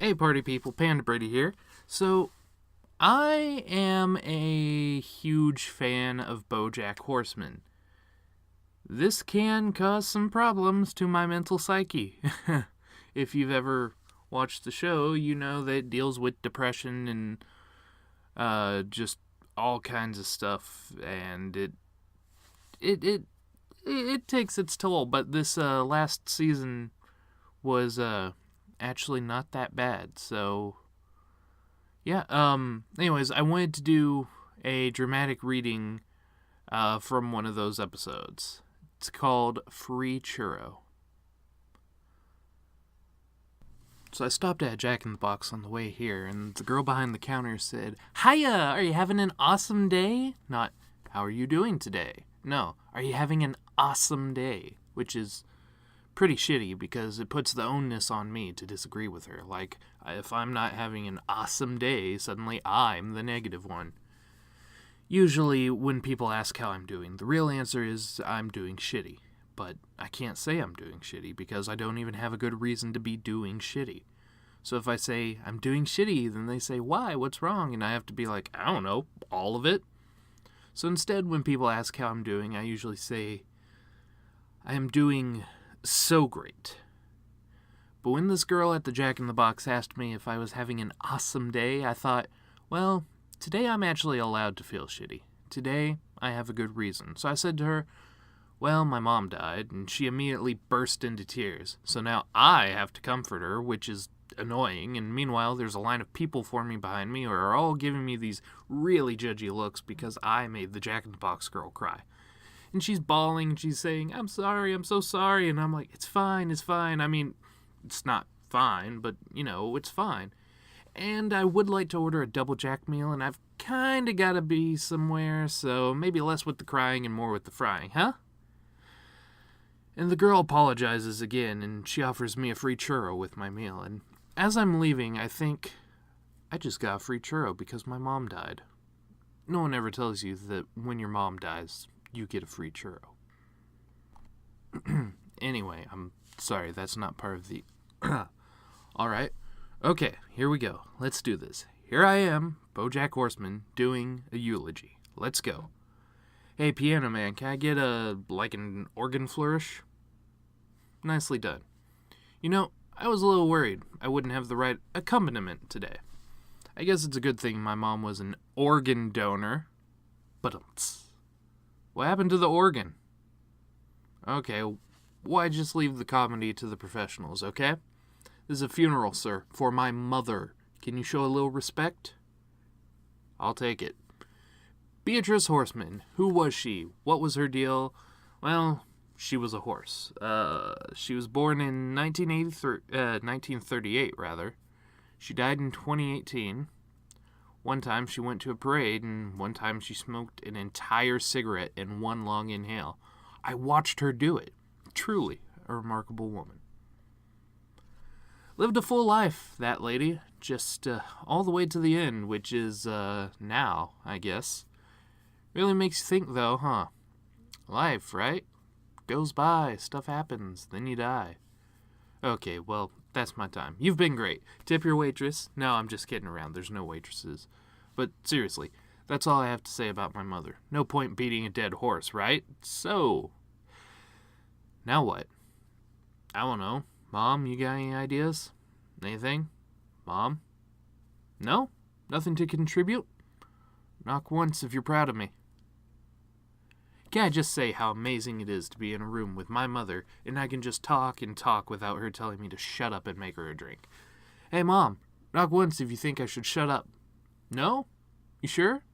Hey party people, PandaBrady here. So, I am a huge fan of Bojack Horseman. This can cause some problems to my mental psyche. If you've ever watched the show, you know that it deals with depression and just all kinds of stuff, and it takes its toll. But this last season was actually not that bad. So yeah. Anyways, I wanted to do a dramatic reading from one of those episodes. It's called Free Churro. So I stopped at Jack in the Box on the way here, and the girl behind the counter said, "Hiya, are you having an awesome day?" Not, "How are you doing today?" No, "Are you having an awesome day?" Which is pretty shitty because it puts the onus on me to disagree with her. Like, if I'm not having an awesome day, suddenly I'm the negative one. Usually, when people ask how I'm doing, the real answer is I'm doing shitty. But I can't say I'm doing shitty because I don't even have a good reason to be doing shitty. So if I say I'm doing shitty, then they say, "Why? What's wrong?" And I have to be like, "I don't know, all of it." So instead, when people ask how I'm doing, I usually say, I am doing so great. But when this girl at the Jack in the Box asked me if I was having an awesome day, I thought, well, today I'm actually allowed to feel shitty. Today, I have a good reason. So I said to her, well, my mom died, and she immediately burst into tears. So now I have to comfort her, which is annoying, and meanwhile there's a line of people forming behind me who are all giving me these really judgy looks because I made the Jack in the Box girl cry. And she's bawling, and she's saying, "I'm sorry, I'm so sorry," and I'm like, it's fine. I mean, it's not fine, but, it's fine. And I would like to order a double Jack meal, and I've kinda gotta be somewhere, so maybe less with the crying and more with the frying, huh? And the girl apologizes again, and she offers me a free churro with my meal. And as I'm leaving, I think, I just got a free churro because my mom died. No one ever tells you that when your mom dies, you get a free churro. Anyway, I'm sorry, that's not part of the... Alright. Okay, here we go. Let's do this. Here I am, Bojack Horseman, doing a eulogy. Let's go. Hey, piano man, can I get an organ flourish? Nicely done. I was a little worried I wouldn't have the right accompaniment today. I guess it's a good thing my mom was an organ donor. But what happened to the organ? Okay, why just leave the comedy to the professionals, okay? This is a funeral, sir, for my mother. Can you show a little respect? I'll take it. Beatrice Horseman. Who was she? What was her deal? Well, she was a horse. She was born in 1938, rather. She died in 2018. One time she went to a parade, and one time she smoked an entire cigarette in one long inhale. I watched her do it. Truly a remarkable woman. Lived a full life, that lady. Just all the way to the end, which is now, I guess. Really makes you think, though, huh? Life, right? Goes by, stuff happens, then you die. Okay, well, that's my time. You've been great. Tip your waitress. No, I'm just kidding around. There's no waitresses. But seriously, that's all I have to say about my mother. No point beating a dead horse, right? So, now what? I don't know. Mom, you got any ideas? Anything? Mom? No? Nothing to contribute? Knock once if you're proud of me. Can I just say how amazing it is to be in a room with my mother and I can just talk and talk without her telling me to shut up and make her a drink? Hey, Mom, knock once if you think I should shut up. No? You sure?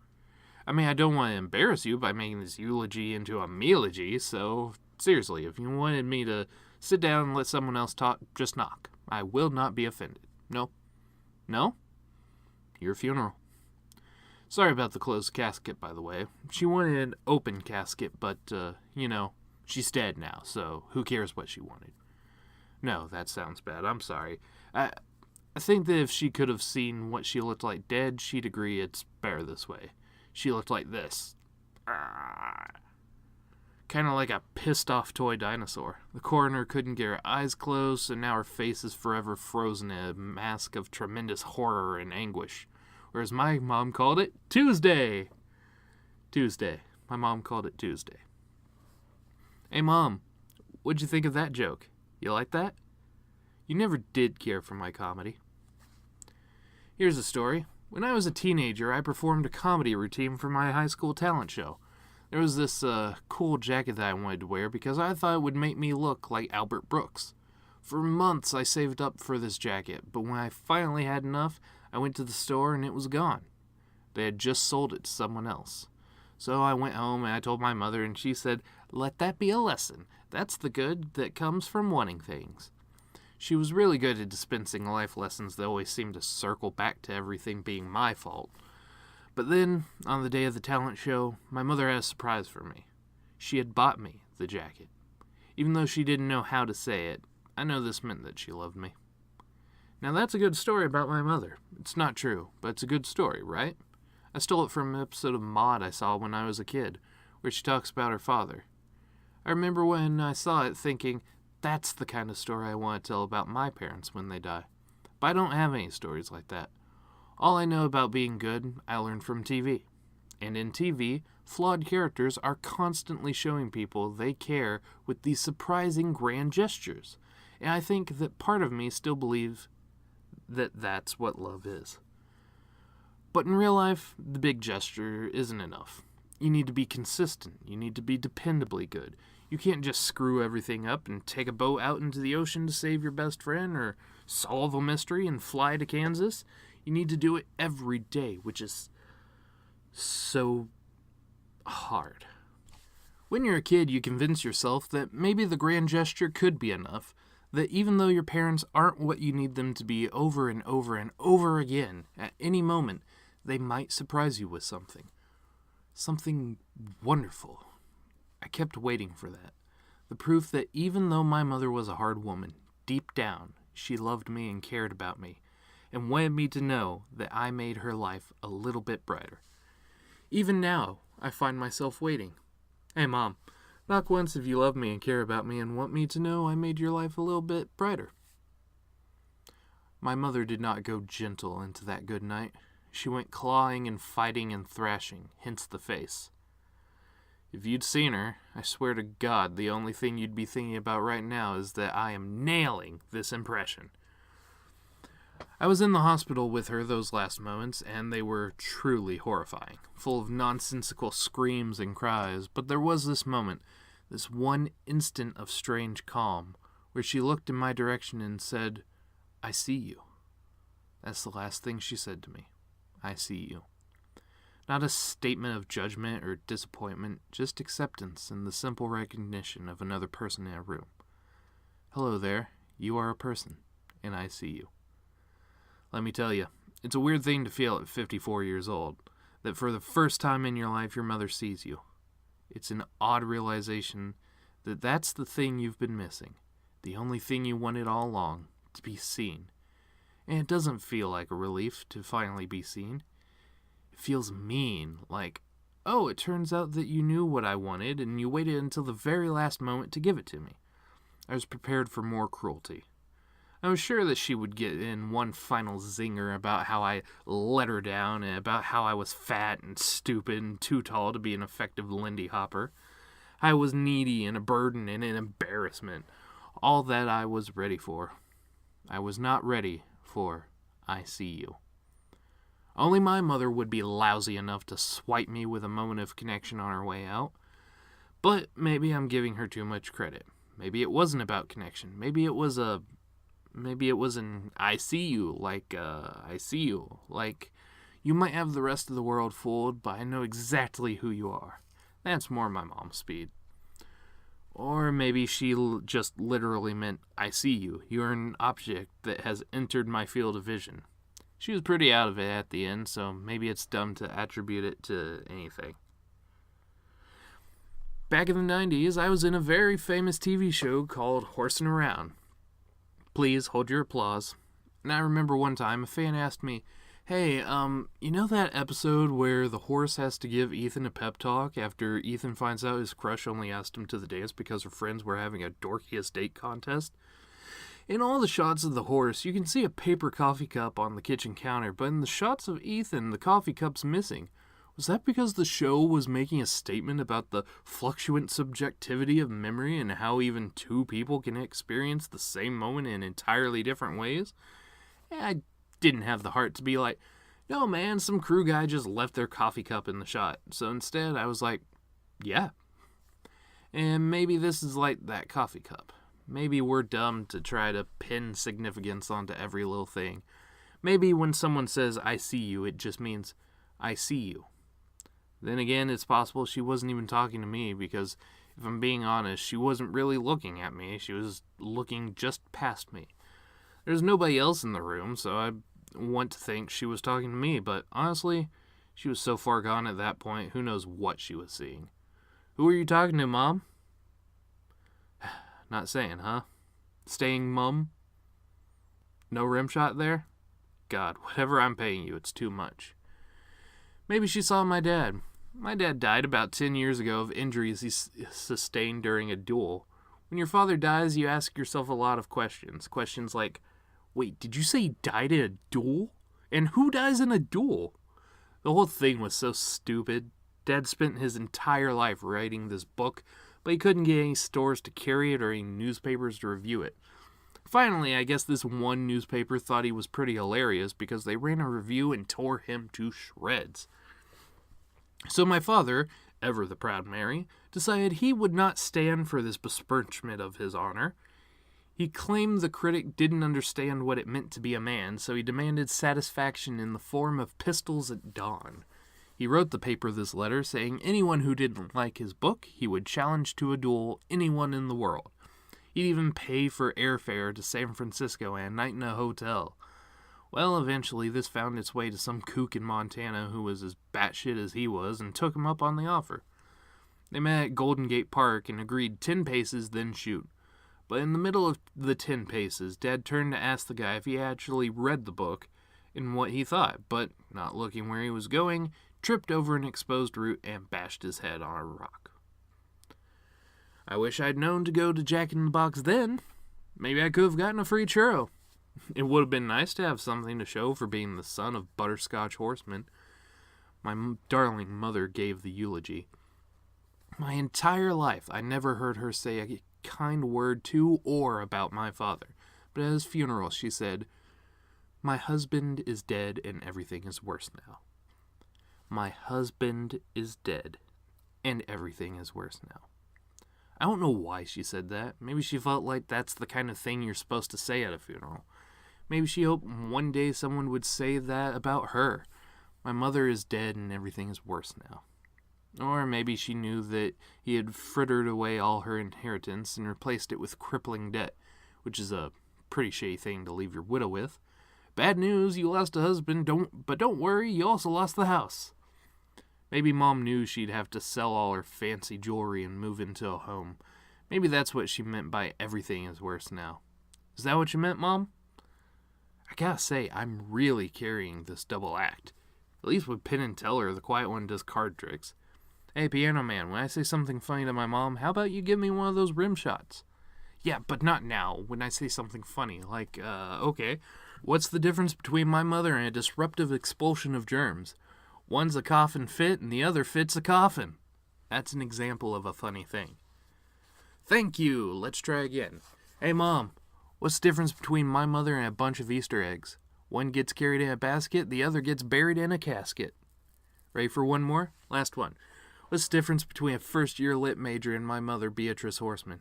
I mean, I don't want to embarrass you by making this eulogy into a mealogy, so seriously, if you wanted me to sit down and let someone else talk, just knock. I will not be offended. No? No? Your funeral. Sorry about the closed casket, by the way. She wanted an open casket, but, she's dead now, so who cares what she wanted? No, that sounds bad. I'm sorry. I think that if she could have seen what she looked like dead, she'd agree it's better this way. She looked like this. kind of like a pissed-off toy dinosaur. The coroner couldn't get her eyes closed, so now her face is forever frozen in a mask of tremendous horror and anguish. Whereas my mom called it Tuesday. Tuesday. My mom called it Tuesday. Hey, Mom, what'd you think of that joke? You like that? You never did care for my comedy. Here's a story. When I was a teenager, I performed a comedy routine for my high school talent show. There was this cool jacket that I wanted to wear because I thought it would make me look like Albert Brooks. For months, I saved up for this jacket, but when I finally had enough, I went to the store and it was gone. They had just sold it to someone else. So I went home and I told my mother, and she said, "Let that be a lesson. That's the good that comes from wanting things." She was really good at dispensing life lessons that always seemed to circle back to everything being my fault. But then, on the day of the talent show, my mother had a surprise for me. She had bought me the jacket. Even though she didn't know how to say it, I know this meant that she loved me. Now that's a good story about my mother. It's not true, but it's a good story, right? I stole it from an episode of Maude I saw when I was a kid, where she talks about her father. I remember when I saw it thinking, that's the kind of story I want to tell about my parents when they die. But I don't have any stories like that. All I know about being good, I learned from TV. And in TV, flawed characters are constantly showing people they care with these surprising grand gestures. And I think that part of me still believes that that's what love is. But in real life, the big gesture isn't enough. You need to be consistent. You need to be dependably good. You can't just screw everything up and take a boat out into the ocean to save your best friend or solve a mystery and fly to Kansas. You need to do it every day, which is so hard. When you're a kid, you convince yourself that maybe the grand gesture could be enough, that even though your parents aren't what you need them to be over and over and over again, at any moment, they might surprise you with something. Something wonderful. I kept waiting for that. The proof that even though my mother was a hard woman, deep down, she loved me and cared about me, and wanted me to know that I made her life a little bit brighter. Even now, I find myself waiting. Hey, Mom, knock once if you love me and care about me and want me to know I made your life a little bit brighter. My mother did not go gentle into that good night. She went clawing and fighting and thrashing, hence the face. If you'd seen her, I swear to God, the only thing you'd be thinking about right now is that I am nailing this impression. I was in the hospital with her those last moments, and they were truly horrifying, full of nonsensical screams and cries, but there was this moment, this one instant of strange calm, where she looked in my direction and said, "I see you." That's the last thing she said to me. I see you. Not a statement of judgment or disappointment, just acceptance and the simple recognition of another person in a room. Hello there, you are a person, and I see you. Let me tell you, it's a weird thing to feel at 54 years old, that for the first time in your life your mother sees you. It's an odd realization that that's the thing you've been missing, the only thing you wanted all along, to be seen. And it doesn't feel like a relief to finally be seen. It feels mean, like, oh, it turns out that you knew what I wanted and you waited until the very last moment to give it to me. I was prepared for more cruelty. I was sure that she would get in one final zinger about how I let her down and about how I was fat and stupid and too tall to be an effective Lindy Hopper. I was needy and a burden and an embarrassment. All that I was ready for. I was not ready for I see you. Only my mother would be lousy enough to swipe me with a moment of connection on her way out. But maybe I'm giving her too much credit. Maybe it wasn't about connection. Maybe it was an I see you, like, I see you. Like, you might have the rest of the world fooled, but I know exactly who you are. That's more my mom's speed. Or maybe she just literally meant, I see you. You're an object that has entered my field of vision. She was pretty out of it at the end, so maybe it's dumb to attribute it to anything. Back in the 90s, I was in a very famous TV show called Horsin' Around. Please hold your applause. And I remember one time a fan asked me, Hey, you know that episode where the horse has to give Ethan a pep talk after Ethan finds out his crush only asked him to the dance because her friends were having a dorkiest date contest? In all the shots of the horse, you can see a paper coffee cup on the kitchen counter, but in the shots of Ethan, the coffee cup's missing. Was that because the show was making a statement about the fluctuant subjectivity of memory and how even two people can experience the same moment in entirely different ways? I didn't have the heart to be like, no man, some crew guy just left their coffee cup in the shot. So instead, I was like, yeah. And maybe this is like that coffee cup. Maybe we're dumb to try to pin significance onto every little thing. Maybe when someone says, I see you, it just means, I see you. Then again, it's possible she wasn't even talking to me because, if I'm being honest, she wasn't really looking at me. She was looking just past me. There's nobody else in the room, so I want to think she was talking to me, but honestly, she was so far gone at that point, who knows what she was seeing. Who are you talking to, Mom? Not saying, huh? Staying mum? No rim shot there? God, whatever I'm paying you, it's too much. Maybe she saw my dad. My dad died about 10 years ago of injuries he sustained during a duel. When your father dies, you ask yourself a lot of questions. Questions like, wait, did you say he died in a duel? And who dies in a duel? The whole thing was so stupid. Dad spent his entire life writing this book, but he couldn't get any stores to carry it or any newspapers to review it. Finally, I guess this one newspaper thought he was pretty hilarious because they ran a review and tore him to shreds. So my father, ever the proud Mary, decided he would not stand for this besmirchment of his honor. He claimed the critic didn't understand what it meant to be a man, so he demanded satisfaction in the form of pistols at dawn. He wrote the paper this letter saying anyone who didn't like his book, he would challenge to a duel anyone in the world. He'd even pay for airfare to San Francisco and a night in a hotel. Well, eventually this found its way to some kook in Montana who was as batshit as he was and took him up on the offer. They met at Golden Gate Park and agreed 10 paces, then shoot. But in the middle of the 10 paces, Dad turned to ask the guy if he actually read the book and what he thought, but, not looking where he was going, tripped over an exposed root and bashed his head on a rock. I wish I'd known to go to Jack in the Box then. Maybe I could have gotten a free churro. It would have been nice to have something to show for being the son of Butterscotch Horseman. My darling mother gave the eulogy. My entire life, I never heard her say a kind word to or about my father. But at his funeral, she said, "My husband is dead and everything is worse now." My husband is dead and everything is worse now. I don't know why she said that. Maybe she felt like that's the kind of thing you're supposed to say at a funeral. Maybe she hoped one day someone would say that about her. My mother is dead and everything is worse now. Or maybe she knew that he had frittered away all her inheritance and replaced it with crippling debt, which is a pretty shitty thing to leave your widow with. Bad news, you lost a husband, but don't worry, you also lost the house. Maybe Mom knew she'd have to sell all her fancy jewelry and move into a home. Maybe that's what she meant by everything is worse now. Is that what you meant, Mom? I gotta say, I'm really carrying this double act. At least with Penn and Teller, the quiet one does card tricks. Hey, Piano Man, when I say something funny to my mom, how about you give me one of those rim shots? Yeah, but not now, when I say something funny. Like, okay, what's the difference between my mother and a disruptive expulsion of germs? One's a coffin fit and the other fits a coffin. That's an example of a funny thing. Thank you. Let's try again. Hey, Mom, what's the difference between my mother and a bunch of Easter eggs? One gets carried in a basket, the other gets buried in a casket. Ready for one more? Last one. What's the difference between a first-year lit major and my mother, Beatrice Horseman?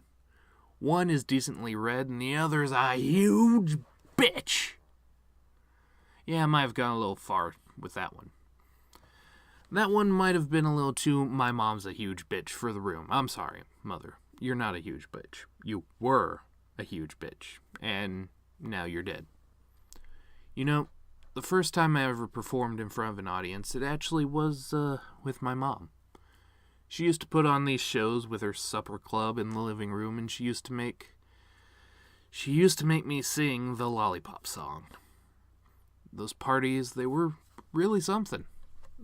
One is decently red and the other is a huge bitch. Yeah, I might have gone a little far with that one. That one might have been a little too my mom's a huge bitch for the room. I'm sorry, Mother. You're not a huge bitch. You were a huge bitch. And now you're dead. You know, the first time I ever performed in front of an audience, it actually was with my mom. She used to put on these shows with her supper club in the living room, and she used to make me sing the Lollipop Song. Those parties, they were really something.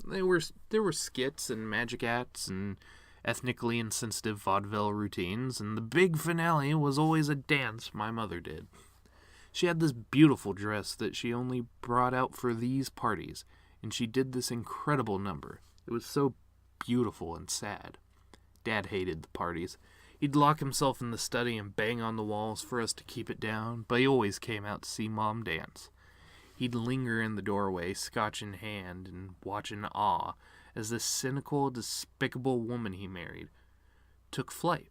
There were skits and magic acts and ethnically insensitive vaudeville routines, and the big finale was always a dance my mother did. She had this beautiful dress that she only brought out for these parties, and she did this incredible number. It was so beautiful and sad. Dad hated the parties. He'd lock himself in the study and bang on the walls for us to keep it down, but he always came out to see Mom dance. He'd linger in the doorway, scotch in hand, and watch in awe as this cynical, despicable woman he married took flight.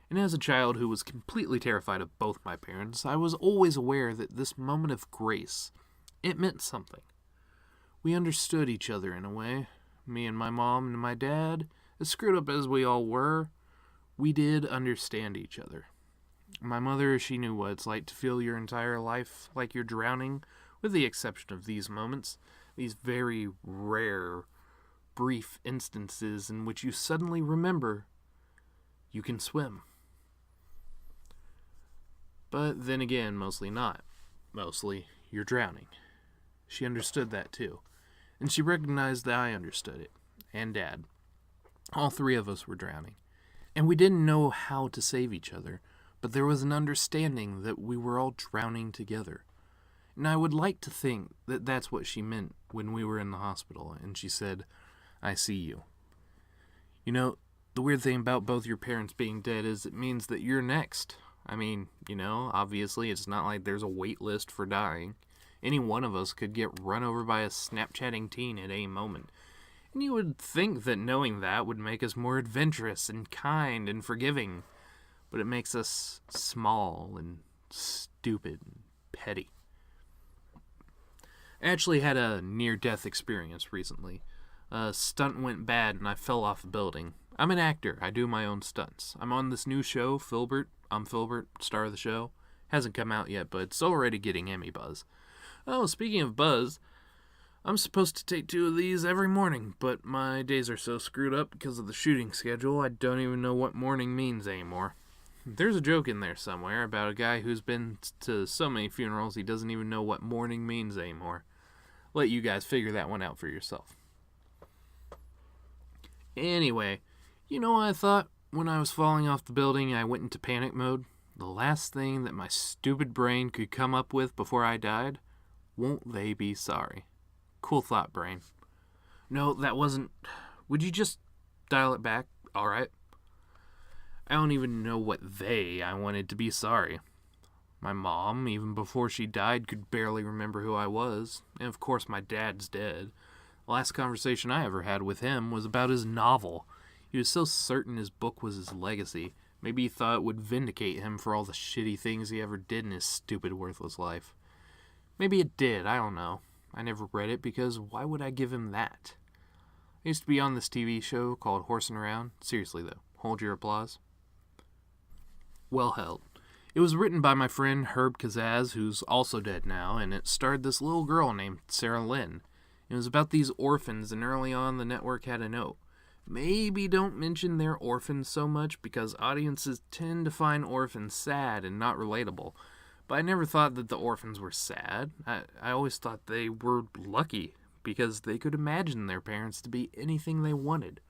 And as a child who was completely terrified of both my parents, I was always aware that this moment of grace, it meant something. We understood each other in a way. Me and my mom and my dad, as screwed up as we all were, we did understand each other. My mother, she knew what it's like to feel your entire life like you're drowning, with the exception of these moments, these very rare, brief instances in which you suddenly remember you can swim. But then again, mostly not. Mostly, you're drowning. She understood that too, and she recognized that I understood it, and Dad. All three of us were drowning, and we didn't know how to save each other, but there was an understanding that we were all drowning together. And I would like to think that that's what she meant when we were in the hospital, and she said, "I see you." You know, the weird thing about both your parents being dead is it means that you're next. I mean, obviously it's not like there's a wait list for dying. Any one of us could get run over by a Snapchatting teen at any moment. And you would think that knowing that would make us more adventurous and kind and forgiving. But it makes us small and stupid and petty. I actually had a near-death experience recently. A stunt went bad and I fell off a building. I'm an actor. I do my own stunts. I'm on this new show, Filbert. I'm Filbert, star of the show. Hasn't come out yet, but it's already getting Emmy buzz. Oh, speaking of buzz, I'm supposed to take 2 of these every morning, but my days are so screwed up because of the shooting schedule, I don't even know what morning means anymore. There's a joke in there somewhere about a guy who's been to so many funerals he doesn't even know what morning means anymore. Let you guys figure that one out for yourself. Anyway, you know what I thought? When I was falling off the building, I went into panic mode. The last thing that my stupid brain could come up with before I died, won't they be sorry? Cool thought, brain. No, that wasn't... Would you just dial it back? Alright. I don't even know what I wanted to be sorry. My mom, even before she died, could barely remember who I was. And of course my dad's dead. The last conversation I ever had with him was about his novel. He was so certain his book was his legacy. Maybe he thought it would vindicate him for all the shitty things he ever did in his stupid, worthless life. Maybe it did, I don't know. I never read it because why would I give him that? I used to be on this TV show called Horsin' Around. Seriously though, hold your applause. Well held. It was written by my friend Herb Kazaz, who's also dead now, and it starred this little girl named Sarah Lynn. It was about these orphans, and early on the network had a note. Maybe don't mention they're orphans so much because audiences tend to find orphans sad and not relatable. But I never thought that the orphans were sad. I always thought they were lucky because they could imagine their parents to be anything they wanted.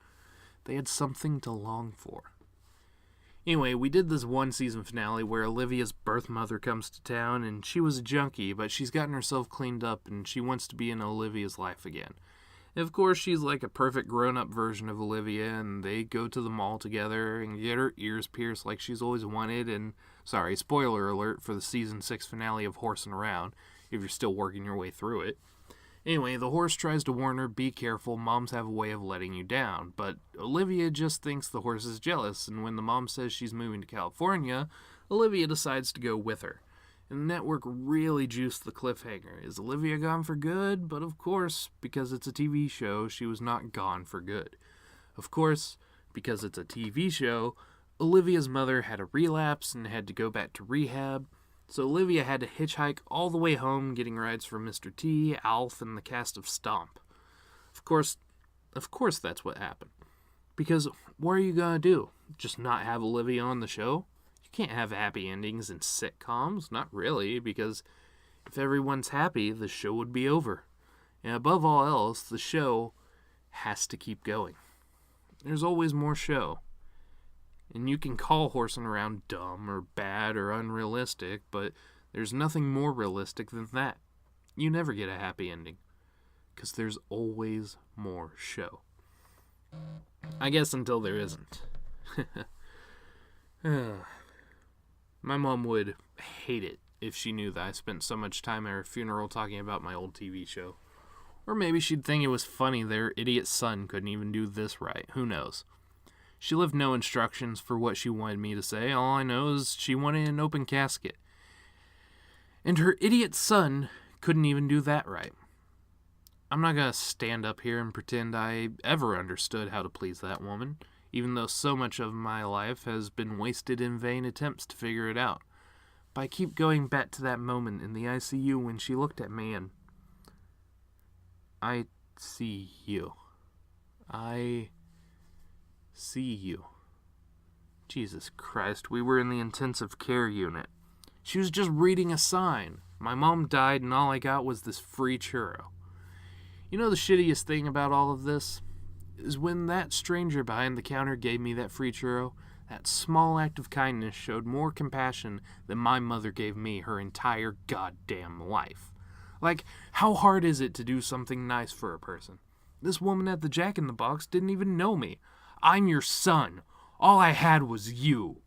They had something to long for. Anyway, we did this one season finale where Olivia's birth mother comes to town and she was a junkie, but she's gotten herself cleaned up and she wants to be in Olivia's life again. And of course, she's like a perfect grown-up version of Olivia, and they go to the mall together and get her ears pierced like she's always wanted, and, sorry, spoiler alert for the season 6 finale of Horsin' Around, if you're still working your way through it. Anyway, the horse tries to warn her, be careful, moms have a way of letting you down, but Olivia just thinks the horse is jealous, and when the mom says she's moving to California, Olivia decides to go with her. And the network really juiced the cliffhanger. Is Olivia gone for good? But of course, because it's a TV show, she was not gone for good. Of course, because it's a TV show, Olivia's mother had a relapse and had to go back to rehab. So Olivia had to hitchhike all the way home, getting rides from Mr. T, Alf, and the cast of Stomp. Of course that's what happened. Because what are you gonna do? Just not have Olivia on the show? You can't have happy endings in sitcoms, not really, because If everyone's happy, the show would be over. And above all else, the show has to keep going. There's always more show. And you can call horsing around dumb or bad or unrealistic, but there's nothing more realistic than that. You never get a happy ending. Because there's always more show. I guess until there isn't. My mom would hate it if she knew that I spent so much time at her funeral talking about my old TV show. Or maybe she'd think it was funny their idiot son couldn't even do this right. Who knows? She left no instructions for what she wanted me to say. All I know is she wanted an open casket. And her idiot son couldn't even do that right. I'm not going to stand up here and pretend I ever understood how to please that woman, even though so much of my life has been wasted in vain attempts to figure it out. But I keep going back to that moment in the ICU when she looked at me and... I see you. I see you. Jesus Christ, we were in the intensive care unit. She was just reading a sign. My mom died and all I got was this free churro. You know the shittiest thing about all of this? Is when that stranger behind the counter gave me that free churro, that small act of kindness showed more compassion than my mother gave me her entire goddamn life. Like, how hard is it to do something nice for a person? This woman at the Jack in the Box didn't even know me. I'm your son. All I had was you.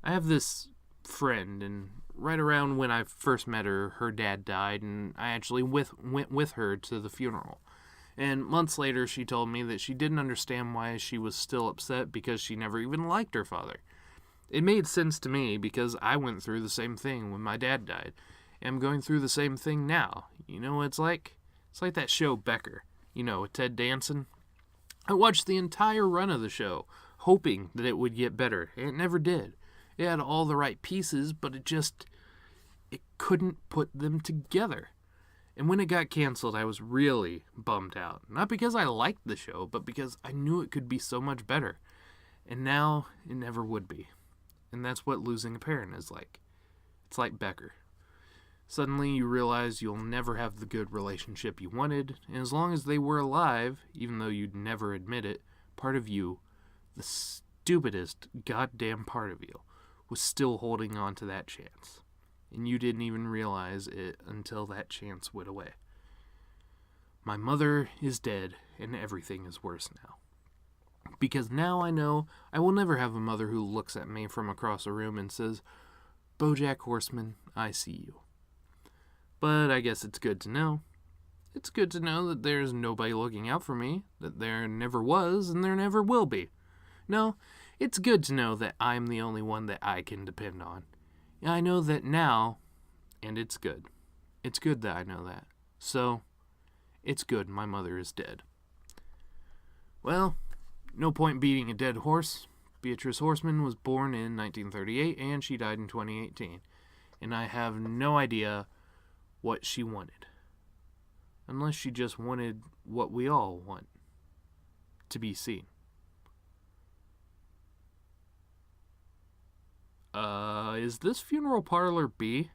I have this friend, and right around when I first met her, her dad died, and I actually went with her to the funeral. And months later, she told me that she didn't understand why she was still upset because she never even liked her father. It made sense to me because I went through the same thing when my dad died. And I'm going through the same thing now. You know what it's like? It's like that show Becker, you know, with Ted Danson. I watched the entire run of the show, hoping that it would get better. It never did. It had all the right pieces, but it couldn't put them together. And when it got canceled, I was really bummed out. Not because I liked the show, but because I knew it could be so much better. And now, it never would be. And that's what losing a parent is like. It's like Becker. Suddenly you realize you'll never have the good relationship you wanted, and as long as they were alive, even though you'd never admit it, part of you, the stupidest goddamn part of you, was still holding on to that chance. And you didn't even realize it until that chance went away. My mother is dead, and everything is worse now. Because now I know I will never have a mother who looks at me from across a room and says, "Bojack Horseman, I see you." But I guess it's good to know. It's good to know that there's nobody looking out for me, that there never was and there never will be. No, it's good to know that I'm the only one that I can depend on. I know that now, and it's good. It's good that I know that. So, it's good my mother is dead. Well, no point beating a dead horse. Beatrice Horseman was born in 1938 and she died in 2018. And I have no idea what she wanted. Unless she just wanted what we all want. To be seen. Is this funeral parlor B?